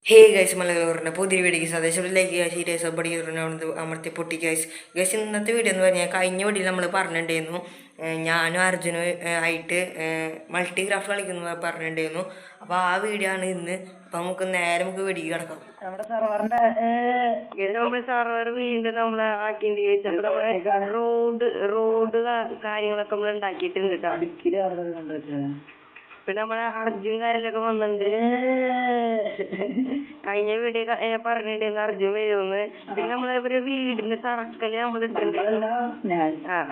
Hey guys Malayalam പുതിയ വീഡിയോക്ക് സന്ദേശം ലൈക്ക് ചെയ്യുക സീരിയസ് പഠിക്കുന്നത് അമർത്തി പൊട്ടി ഗൈസ് ഇന്നത്തെ വീഡിയോ എന്ന് പറഞ്ഞാൽ കഴിഞ്ഞ വീഡിയോയിൽ നമ്മൾ പറഞ്ഞിട്ടുണ്ടായിരുന്നു ഞാനും അർജുനും ആയിട്ട് മൾട്ടി ക്രാഫ്റ്റ് കളിക്കുന്നു പറഞ്ഞിട്ടുണ്ടായിരുന്നു. അപ്പോൾ ആ വീഡിയോ ആണ് ഇന്ന്. അപ്പം നമുക്ക് വീഡിയോ കിടക്കാം. നമ്മുടെ സർവർ വീണ്ടും നമ്മളെ ആക്കിണ്ട് റോഡ് കാര്യങ്ങളൊക്കെ നമ്മൾ ഉണ്ടാക്കിയിട്ടുണ്ട് കേട്ടോ. പിന്നെ നമ്മളെ അർജുൻ കാര്യങ്ങളൊക്കെ വന്നിട്ടുണ്ട്. കഴിഞ്ഞ വീഡിയോ പറഞ്ഞിട്ടുണ്ടായിരുന്നു അർജുൻ വരുമെന്ന്. പിന്നെ നമ്മളെ ഒരു വീടിന്റെ തറക്കല് നമ്മൾ ഇട്ടിട്ടുണ്ട്.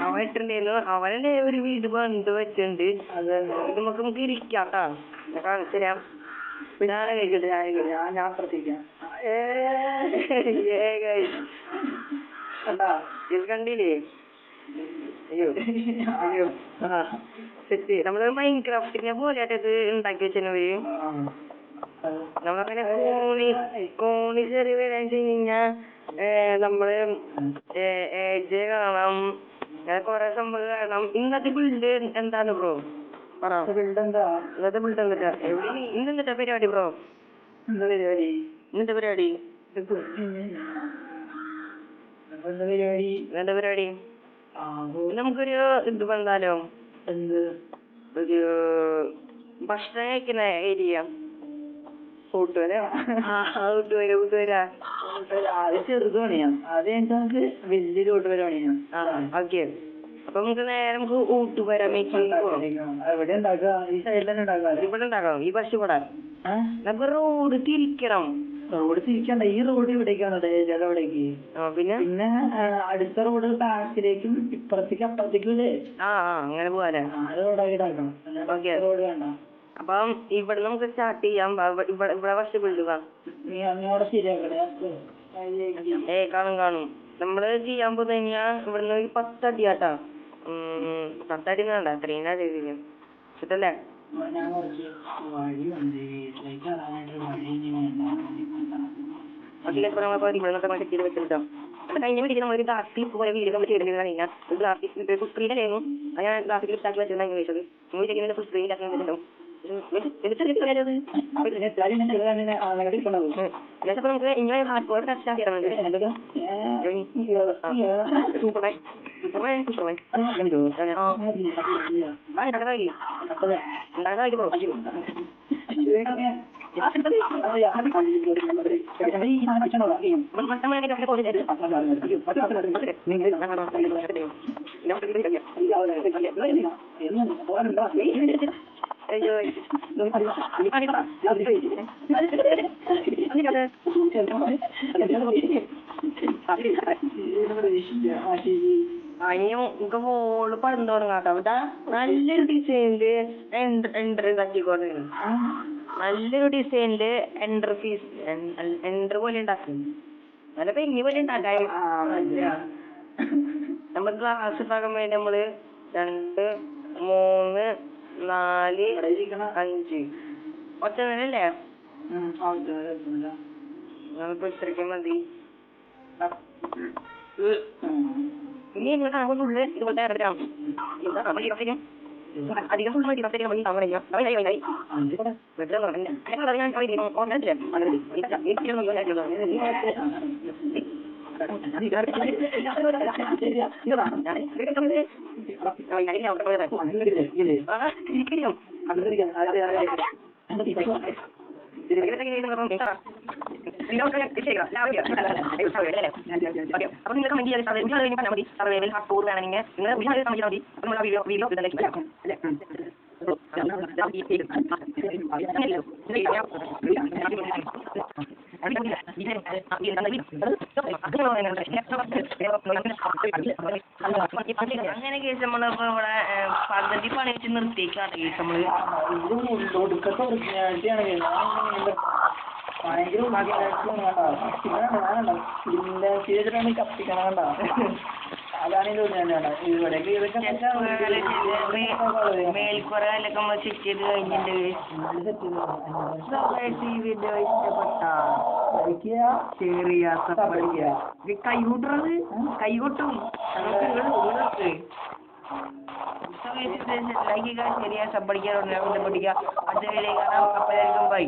അവൻ ഇട്ടിട്ടുണ്ടായിരുന്നു. അവനെ ഒരു വീട് പണിത് വെച്ചിട്ടുണ്ട്. അത് നമുക്ക് ഇരിക്കാട്ടാ, കാണിച്ചു തരാം. പിന്നെ ഞാൻ പ്രത്യേകിക്കാം കണ്ടില്ലേ? നമ്മള് മൈൻക്രാഫ്റ്റിനെ പോലെയായിട്ടത് ഉണ്ടാക്കി വെച്ചവര്. നമ്മളങ്ങനെ കോണി ചെറിയ വരാന്ന് വെച്ച് കഴിഞ്ഞാ നമ്മള് ഏജ് കാണാം, അങ്ങനെ കൊറേ സംഭവം കാണാം. ഇന്നത്തെ ബിൽഡ് എന്താണ് ബ്രോ? ഇന്നത്തെ ബിൽഡ് എന്താ? ഇന്നെന്താ പരിപാടി ബ്രോ? ഇന്നത്തെ പരിപാടി നമുക്കൊരു ഇത് വന്നാലോ? ഒരു ഭക്ഷണം കഴിക്കുന്ന ഏരിയ ചെറുത് പണിയാം. അത് കഴിഞ്ഞിട്ട് നമുക്ക് വലിയൊരു കൂട്ടുപേര പണിയാം. ഓക്കെ, അപ്പൊ നമുക്ക് നേരെ നമുക്ക് ഊട്ടുപേരാ എവിടെ ഉണ്ടാക്കുക? ഈ സൈഡിൽ തന്നെ ഉണ്ടാക്കാം. ഇവിടെ ഉണ്ടാക്കാം. ഈ ബസ് ഇവിടെ നമുക്ക് റോഡ് തിരിക്കണം. റോഡ് തിരിക്കണ്ട, ഈ റോഡ് ഇവിടേക്കാണ് ഇവിടേക്ക്. പിന്നെ അടുത്ത റോഡ് ബാക്കിലേക്കും ഇപ്പുറത്തേക്കും അപ്പുറത്തേക്കും ഇല്ലേ? അങ്ങനെ പോവാല്ലേ? റോഡായിട്ടാക്കണം. റോഡ് വേണ്ട. അപ്പം ഇവിടെ നമുക്ക് സ്റ്റാർട്ട് ചെയ്യാം. ഇവിടെ ഫസ്റ്റ് ബിൽഡ് നീ അങ്ങോട്ട് ശരിയാക്കണേ. കാണും. നമ്മള് ചെയ്യാൻ പോകുന്ന കഴിഞ്ഞാ ഇവിടുന്ന് ഒരു 10 അടി ആട്ടാ. 10 അടി വേണ്ട, 3 അടി കിട്ടല്ലേ? ഞാൻ കുറച്ച് വഴി വന്നേ വീട്ടിലേക്ക് അതായത് വഴി വെച്ചിട്ടോ. കഴിഞ്ഞ വീട്ടിൽ നമ്മൾ ഗ്ലാസ്റ്റിക് പോലെ വീട് നമ്മൾ ചെയ്തിട്ടുണ്ടെന്ന് കഴിഞ്ഞാൽ ഗ്ലാസ്റ്റിക് ഫുൾ സ്ക്രീൻ ആയിരുന്നു. ഞാൻ ഗ്ലാസ്റ്റിക് ഇട്ടാക്കി വെച്ചിരുന്ന ചോദിച്ചത് ഫുൾ സ്ക്രീൻ ആക്കി വെച്ചിട്ടുണ്ടാവും. നമുക്ക് ഇങ്ങനെ ഹാർഡ് കോഡ് സ്റ്റാർട്ട് ചെയ്യാറുണ്ട്. മോള് പടം തുടങ്ങാട്ടോ. നല്ലൊരു ഡിസൈനില് എൻട്രി ഉണ്ടാക്കിക്കോട്ടെ. നല്ലൊരു ഡിസൈനില് എൻട്രി പോലെ ഉണ്ടാക്കി. നല്ല പെങ്ങി പോലെ ഉണ്ടാക്കാം. നമ്മൾ ഗ്ലാസ് ഉണ്ടാക്കാൻ വേണ്ടി നമ്മള് 2, 3, 4, 5 ഒറ്റ നിലല്ലേ? നമ്മളിപ്പോ ഇത്രയ്ക്കും മതി. ഇനി ഫുള്ള് ഇതുപോലത്തെ അധികം ഫുൾ മതി. അപ്പൊ നിങ്ങൾ കമന്റ് ചെയ്യാൻ സർവൈവൽ ഹാർഡ് കോർ വേണമെങ്കിൽ നിങ്ങൾ വീഡിയോ അങ്ങനെ കേസ് നമ്മളിപ്പോ ഇവിടെ പദ്ധതി പണി വെച്ച് നിർത്തിയേക്കാണ് കേസ് നമ്മള്. കത്തിക്കണം. അതാണെങ്കിൽ മേൽക്കുറയിലൊക്കെ നമ്മൾ സെറ്റ് ചെയ്ത് കഴിഞ്ഞിട്ട് ഇഷ്ടപ്പെട്ട കൈകൂട്ടുന്നത് കൈകൊട്ടും ലൈക്ക് ചെയ്യുക, ശരിയാ, സബ് അടിക്കുക, അടുത്ത വീഡിയോ കാണാം. അപ്പോൾ ബൈ.